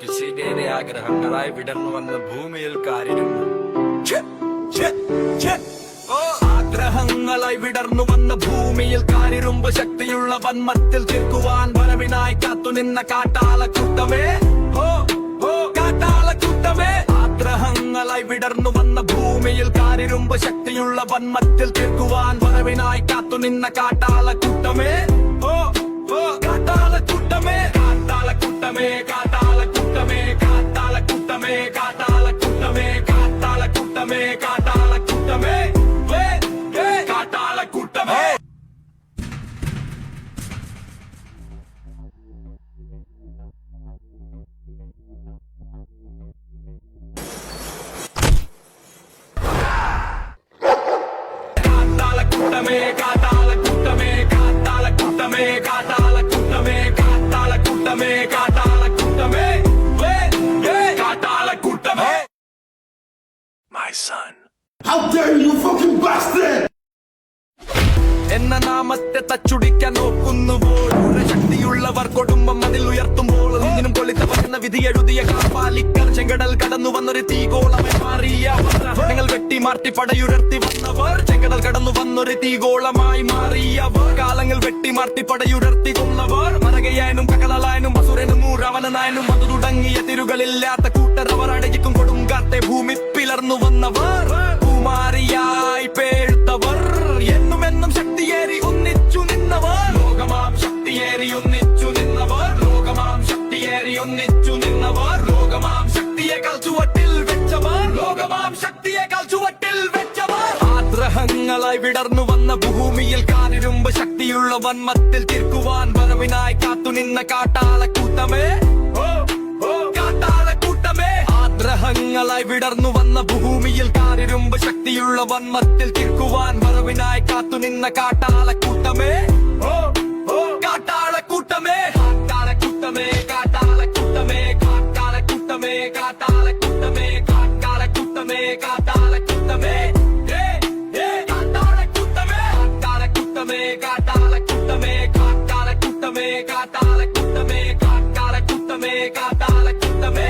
കുശികേറെ ആഗ്രഹങ്ങളായി വിടർന്നു വന്ന ഭൂമിയിൽ കാരിരുന്നു. ആഗ്രഹങ്ങളായി വിടർന്നു വന്ന ഭൂമിയിൽ കാരിരുമ്പ് ശക്തിയുള്ള വന്മത്തിൽ തീർക്കുവാൻ വരവിനായി കാത്തുനിന്ന കാട്ടാളക്കൂട്ടമേ, കാട്ടാളക്കൂട്ടമേ. ആഗ്രഹങ്ങളായി വിടർന്നു വന്ന ഭൂമിയിൽ കാരിരുമ്പ് ശക്തിയുള്ള വന്മത്തിൽ തീർക്കുവാൻ വരവിനായി കാത്തുനിന്ന കാട്ടാളക്കൂട്ടമേ, കാട്ടാളക്കൂട്ടമേ, കാട്ടാളക്കൂട്ടമേ, കാട്ടാളക്കൂട്ടമേ, കാട്ടാളക്കൂട്ടമേ, കാട്ടാളക്കൂട്ടമേ, കാട്ടാളക്കൂട്ടമേ, കാട്ടാളക്കൂട്ടമേ, കാട്ടാളക്കൂട്ടമേ. കാട്ടാളക്കൂട്ടമേ, കാട്ടാളക്കൂട്ടമേ, കാട്ടാളക്കൂട്ടമേ, കാട്ടാളക്കൂട്ടമേ, കാട്ടാളക്കൂട്ടമേ, കാട്ടാളക്കൂട്ടമേ, കാട്ടാളക്കൂട്ടമേ. My son. How dare you fucking bastard! എന്ന നാമത്തെ തച്ചുടിക്കാൻ നോക്കുന്നുവോൾ ശക്തിയുള്ളവർ കുടുംബം അതിൽ ഉയർത്തുമ്പോൾ ഒന്നിനും കൊളിത്തവരുന്ന വിധി എഴുതിയ കാപ്പാലിക്കർ ചെങ്കടൽ കടന്നു വന്നൊരു തീഗോളമായി മാറിയ നിങ്ങൾ വെട്ടിമാറ്റി പടയുയർത്തി വന്നവർ ചെങ്കടൽ കടന്നു വന്നൊരു തീഗോളമായി മാറിയവർ കാലങ്ങൾ വെട്ടിമാറ്റി പടയുയർത്തി കൊന്നവർ മറകയായനും കകളായനും അസുരനും രാവണനായനും അത് തുടങ്ങിയ തിരുകളില്ലാത്ത കൂട്ടരവർ അടയിക്കും കൊടുങ്കാത്തെ ഭൂമി പിളർന്നു വന്നവർ കുമാരിയായി പേഴ്ത്തവർ എന്നും എന്നും ശക്തിയേറി ഒന്നിച്ചു നിന്നവർ ലോകമാം ശക്തിയേറി ഒന്നിച്ചു നിന്നവർ ലോകമാം ശക്തിയേറി ഒന്നിച്ചു നിന്നവർ ലോകമാം ശക്തിയേക്കാൾ ചുവട്ടിൽ വെച്ചവർ ലോകമാം ശക്തിയേക്കാൾ ചുവട്ടിൽ വെച്ചവർ ആഗ്രഹങ്ങളായി വിടർന്നു വന്ന ഭൂമിയിൽ കാനിരുമ്പ് ശക്തിയുള്ള വന്മത്തിൽ തീർക്കുവാൻ വരവിനായി കാത്തുനിന്ന കാട്ടാളക്കൂട്ടമേ, കാട്ടാളക്കൂട്ടമേ. ആഗ്രഹങ്ങളായി വിടർന്നു വന്ന ഭൂമിയിൽ കാരിരുമ്പ് ശക്തിയുള്ള വന്മത്തിൽ തീർക്കുവാൻ വരവിനായി കാത്തുനിന്ന കാട്ടാളക്കൂട്ടമേ, കാട്ടാളക്കൂട്ടമേ, കാട്ടാളക്കൂട്ടമേ, കാട്ടാളക്കൂട്ടമേ, കാട്ടാളക്കൂട്ടമേ, കാട്ടാളക്കൂട്ടമേ, കാട്ടാളക്കൂട്ടമേ, കാട്ടാളക്കൂട്ടമേ, കാട്ടാളക്കൂട്ടമേ, കാട്ടാളക്കൂട്ടമേ, കാട്ടാളക്കൂട്ടമേ, കാട്ടാളക്കൂട്ടമേ, കാട്ടാളക്കൂട്ടമേ, കാട്ടാളക്കൂട്ടമേ, കാട്ടാളക്കൂട്ടമേ.